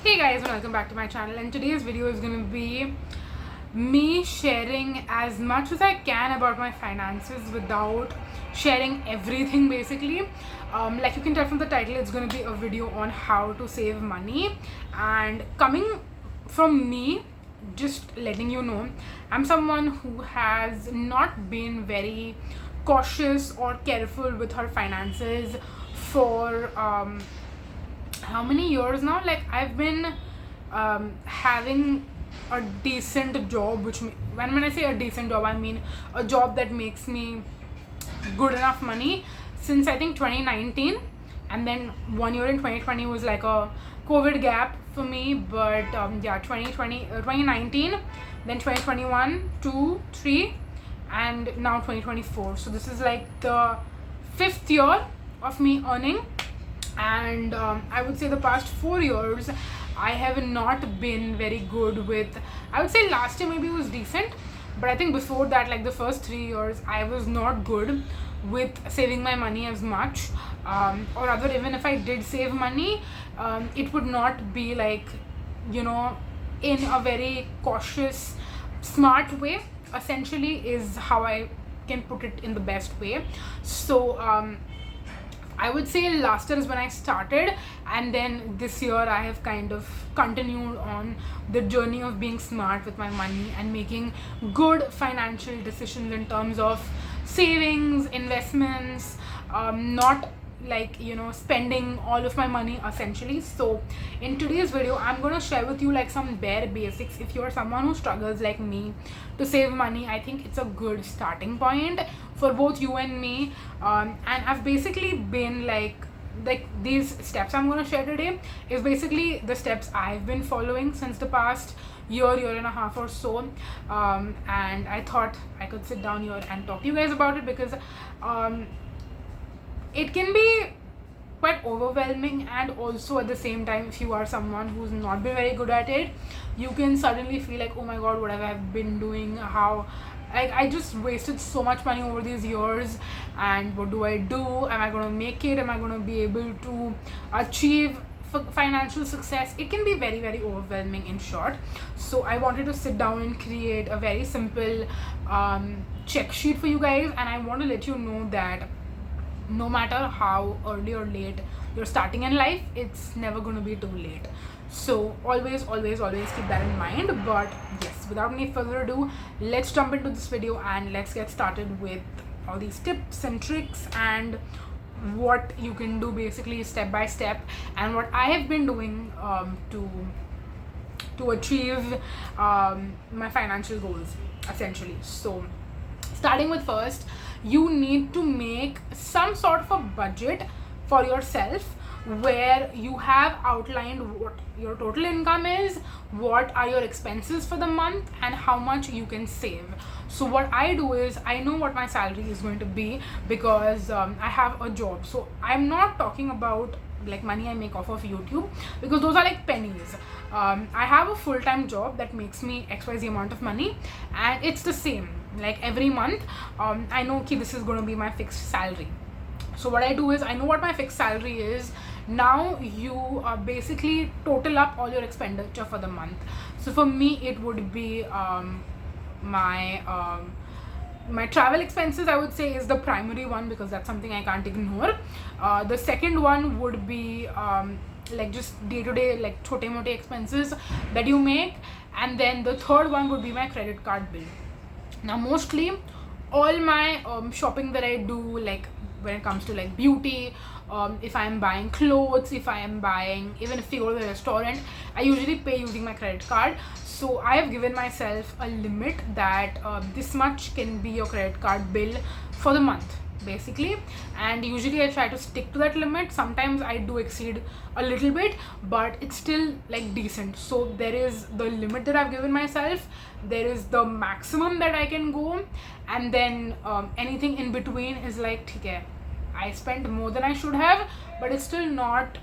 Hey guys, and welcome back to my channel, and today's video is going to be me sharing as much as I can about my finances without sharing everything basically. Like you can tell from the title, it's going to be a video on how to save money, and coming from me, just letting you know, I'm someone who has not been very cautious or careful with her finances for how many years now. Like I've been having a decent job, when I say a decent job, I mean a job that makes me good enough money since I think 2019, and then 1 year in 2020 was like a COVID gap for me. But yeah, 2019, then 2021, 2 3, and now 2024. So this is like the fifth year of me earning, and I would say the past 4 years I have not been very good with. I would say last year maybe it was decent, but I think before that, like the first 3 years, I was not good with saving my money as much, or rather, even if I did save money, it would not be like, you know, in a very cautious, smart way, essentially, is how I can put it in the best way. So I would say last year is when I started, and then this year I have kind of continued on the journey of being smart with my money and making good financial decisions in terms of savings, investments, not like, you know, spending all of my money essentially. So in today's video, I'm going to share with you like some bare basics. If you're someone who struggles like me to save money, I think it's a good starting point for both you and me. And I've basically been like these steps I'm going to share today is basically the steps I've been following since the past year and a half or so. And I thought I could sit down here and talk to you guys about it, because it can be quite overwhelming, and also at the same time, if you are someone who's not been very good at it, you can suddenly feel like, oh my god, what have I been doing? How I just wasted so much money over these years, and what do I do? Am I going to make it? Am I going to be able to achieve financial success? It can be very, very overwhelming, in short. So I wanted to sit down and create a very simple check sheet for you guys, and I want to let you know that no matter how early or late you're starting in life, it's never going to be too late. So always keep that in mind. But yes, without any further ado, let's jump into this video and let's get started with all these tips and tricks and what you can do basically step by step, and what I have been doing to achieve my financial goals essentially. So starting with, first, you need to make some sort of a budget for yourself, where you have outlined what your total income is, what are your expenses for the month, and how much you can save. So what I do is, I know what my salary is going to be, because I have a job. So I'm not talking about like money I make off of YouTube, because those are like pennies. I have a full-time job that makes me XYZ amount of money, and it's the same like every month. I know this is going to be my fixed salary. So what I do is, I know what my fixed salary is. Now you basically total up all your expenditure for the month. So for me, it would be my travel expenses, I would say, is the primary one, because that's something I can't ignore. The second one would be like just day-to-day like chote mote expenses that you make, and then the third one would be my credit card bill. Now mostly all my shopping that I do, like when it comes to like beauty, if I am buying clothes, if I am buying, even if you go to the restaurant, I usually pay using my credit card. So I have given myself a limit that this much can be your credit card bill for the month basically, and usually I try to stick to that limit. Sometimes I do exceed a little bit, but it's still like decent. So there is the limit that I've given myself, there is the maximum that I can go, and then anything in between is like, okay, I spent more than I should have, but it's still not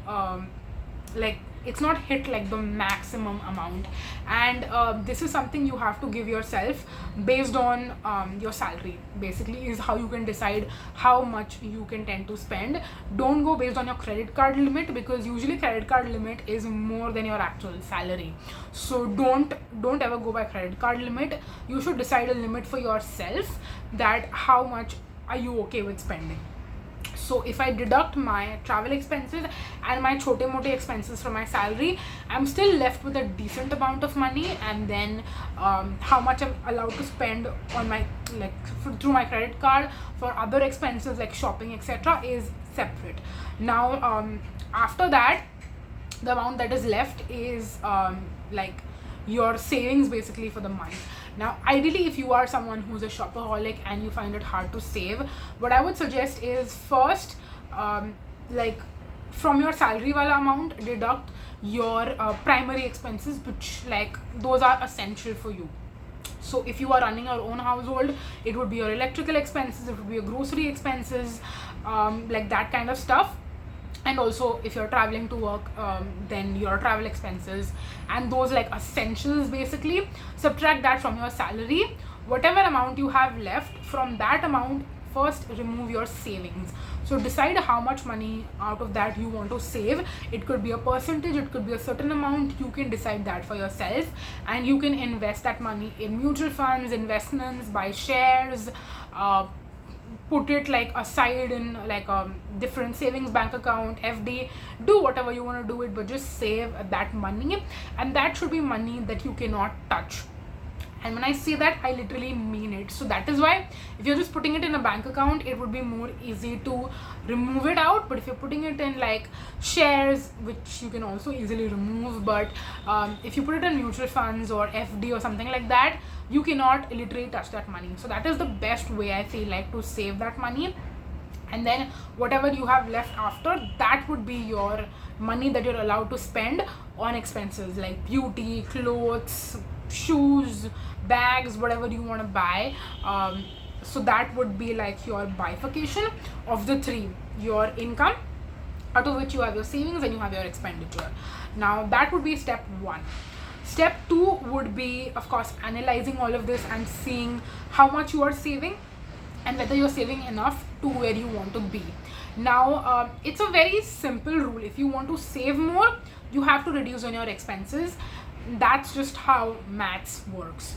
like it's not hit like the maximum amount. And this is something you have to give yourself based on your salary, basically, is how you can decide how much you can tend to spend. Don't go based on your credit card limit, because usually credit card limit is more than your actual salary. So don't ever go by credit card limit. You should decide a limit for yourself, that how much are you okay with spending. So if I deduct my travel expenses and my chote mote expenses from my salary, I'm still left with a decent amount of money. And then how much I'm allowed to spend on my, like, through my credit card for other expenses like shopping, etc., is separate. Now after that, the amount that is left is like your savings basically for the month. Now ideally, if you are someone who's a shopaholic and you find it hard to save, what I would suggest is first, like, from your salary wala amount, deduct your primary expenses, which, like, those are essential for you. So if you are running your own household, it would be your electrical expenses, it would be your grocery expenses, like that kind of stuff. And also if you're traveling to work, then your travel expenses and those, like, essentials, basically. Subtract that from your salary. Whatever amount you have left, from that amount, first remove your savings. So decide how much money out of that you want to save. It could be a percentage, it could be a certain amount. You can decide that for yourself, and you can invest that money in mutual funds, investments, buy shares, put it, like, aside in, like, a different savings bank account, FD. Do whatever you want to do it, but just save that money. And that should be money that you cannot touch. And when I say that, I literally mean it. So that is why if you're just putting it in a bank account, it would be more easy to remove it out. But if you're putting it in, like, shares, which you can also easily remove, but if you put it in mutual funds or FD or something like that, you cannot literally touch that money. So that is the best way, I feel like, to save that money. And then whatever you have left after, that would be your money that you're allowed to spend on expenses like beauty, clothes, shoes, bags, whatever you want to buy. So that would be like your bifurcation of the three: your income, out of which you have your savings, and you have your expenditure. Now that would be step one. Step two would be, of course, analyzing all of this and seeing how much you are saving and whether you're saving enough to where you want to be. Now it's a very simple rule. If you want to save more, you have to reduce on your expenses. That's just how maths works.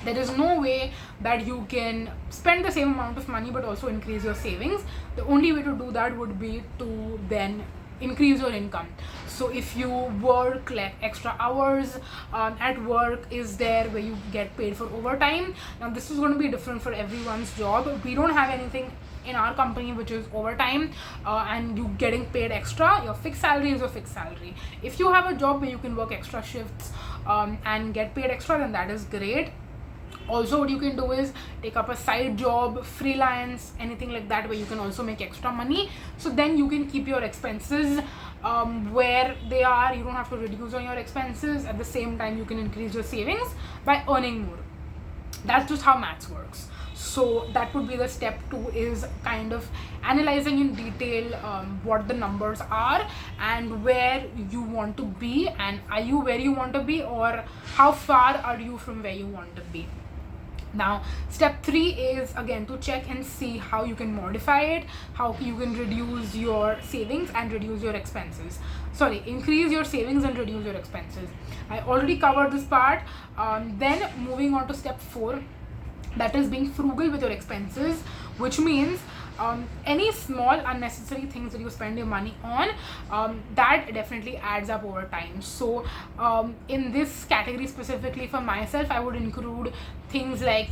There is no way that you can spend the same amount of money but also increase your savings. The only way to do that would be to then increase your income. So if you work, like, extra hours at work, is there where you get paid for overtime. Now this is going to be different for everyone's job. We don't have anything in our company which is overtime and you getting paid extra. Your fixed salary is your fixed salary. If you have a job where you can work extra shifts and get paid extra, then that is great. Also, what you can do is take up a side job, freelance, anything like that, where you can also make extra money. So then you can keep your expenses where they are. You don't have to reduce on your expenses. At the same time, you can increase your savings by earning more. That's just how maths works. So that would be the step two, is kind of analyzing in detail what the numbers are and where you want to be, and are you where you want to be, or how far are you from where you want to be. Now step three is again to check and see how you can modify it, how you can reduce your savings and reduce your expenses. Sorry, increase your savings and reduce your expenses. I already covered this part. Then moving on to step four, that is being frugal with your expenses, which means any small unnecessary things that you spend your money on, that definitely adds up over time. So in this category specifically for myself, I would include things like,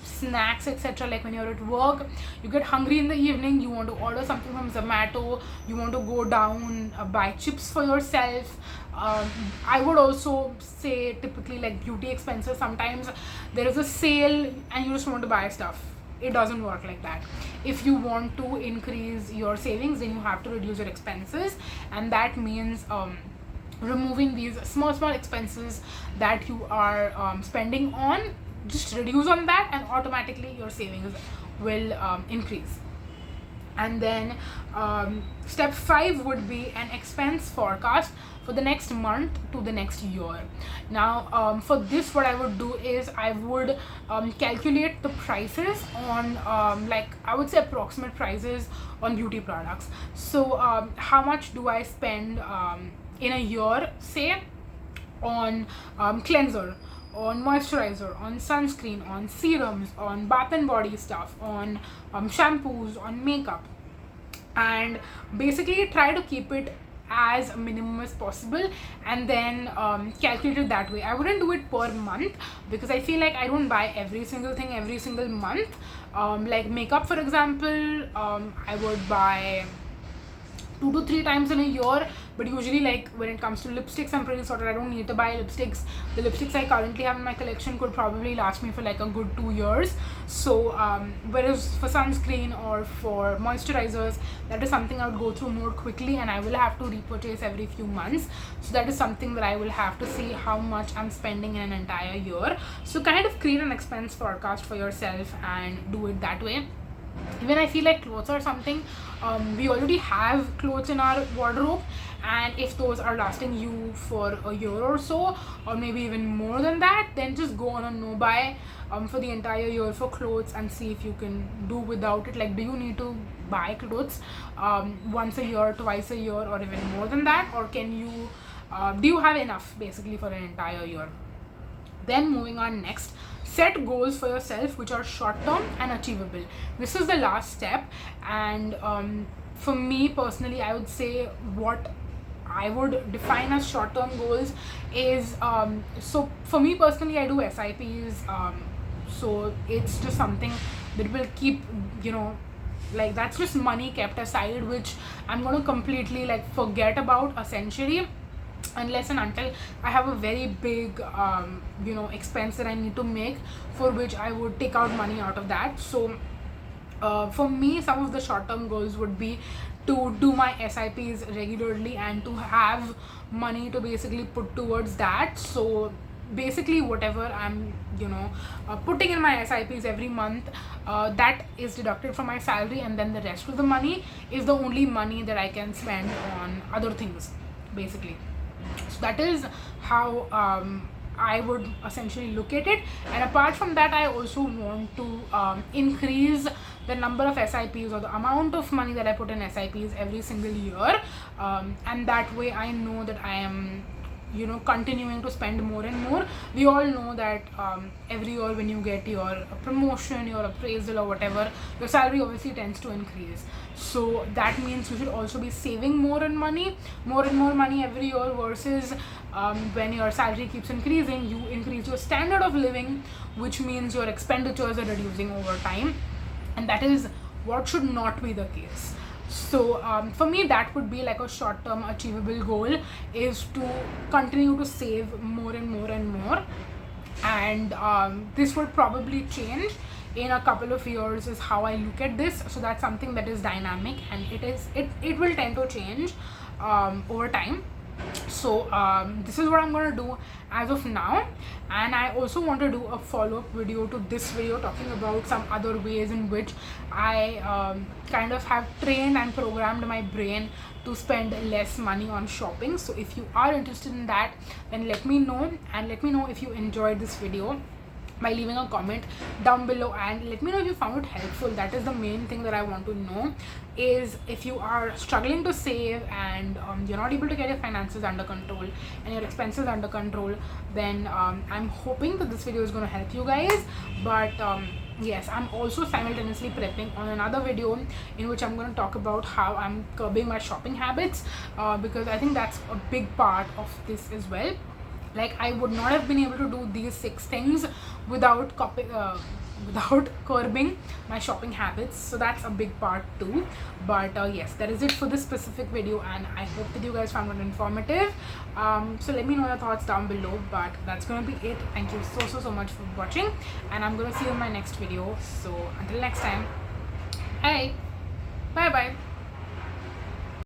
snacks, etc. Like when you're at work, you get hungry in the evening, you want to order something from Zomato, you want to go down, buy chips for yourself. I would also say typically like beauty expenses. Sometimes there is a sale and you just want to buy stuff. It doesn't work like that. If you want to increase your savings, then you have to reduce your expenses, and that means removing these small expenses that you are spending on. Just reduce on that and automatically your savings will increase. And then step 5 would be an expense forecast for the next month to the next year. Now for this, what I would do is I would calculate the prices on like I would say approximate prices on beauty products. So how much do I spend in a year, say, on cleanser, on moisturizer, on sunscreen, on serums, on bath and body stuff, on shampoos, on makeup, and basically try to keep it as minimum as possible, and then calculate it that way. I wouldn't do it per month because I feel like I don't buy every single thing every single month. Like makeup, for example, I would buy 2 to 3 times in a year, but usually, like when it comes to lipsticks, I'm pretty certain I don't need to buy lipsticks. The lipsticks I currently have in my collection could probably last me for like a good 2 years. So whereas for sunscreen or for moisturizers, that is something I would go through more quickly, and I will have to repurchase every few months. So that is something that I will have to see how much I'm spending in an entire year. So kind of create an expense forecast for yourself and do it that way. Even I feel like clothes or something, we already have clothes in our wardrobe, and if those are lasting you for a year or so, or maybe even more than that, then just go on a no buy for the entire year for clothes and see if you can do without it. Like, do you need to buy clothes once a year, twice a year, or even more than that, or can you do you have enough basically for an entire year? Then moving on, next, set goals for yourself which are short term and achievable. This is the last step, and for me personally, I would say what I would define as short term goals is so for me personally, I do SIPs, so it's just something that will keep, like that's just money kept aside, which I'm going to completely like forget about essentially, unless and until I have a very big expense that I need to make, for which I would take out money out of that. So for me, some of the short-term goals would be to do my SIPs regularly and to have money to basically put towards that. So basically whatever I'm putting in my SIPs every month, that is deducted from my salary, and then the rest of the money is the only money that I can spend on other things basically. So that is how I would essentially look at it. And apart from that, I also want to increase the number of SIPs or the amount of money that I put in SIPs every single year, and that way I know that I am continuing to spend more and more. We all know that every year when you get your promotion, your appraisal or whatever, your salary obviously tends to increase. So that means you should also be saving more and more money every year, versus when your salary keeps increasing, you increase your standard of living, which means your expenditures are reducing over time, and that is what should not be the case. So for me, that would be like a short-term achievable goal, is to continue to save more and more and more, and this would probably change in a couple of years is how I look at this. So that's something that is dynamic, and it will tend to change over time. So this is what I'm going to do as of now, and I also want to do a follow-up video to this video talking about some other ways in which I kind of have trained and programmed my brain to spend less money on shopping. So if you are interested in that, then let me know, and let me know if you enjoyed this video by leaving a comment down below, and let me know if you found it helpful. That is the main thing that I want to know, is if you are struggling to save and you're not able to get your finances under control and your expenses under control, then I'm hoping that this video is going to help you guys. But yes, I'm also simultaneously prepping on another video in which I'm going to talk about how I'm curbing my shopping habits, because I think that's a big part of this as well. Like, I would not have been able to do these 6 things without curbing my shopping habits. So that's a big part too. But yes, that is it for this specific video, and I hope that you guys found it informative. So let me know your thoughts down below. But that's gonna be it. Thank you so much for watching, and I'm gonna see you in my next video. So until next time, bye bye.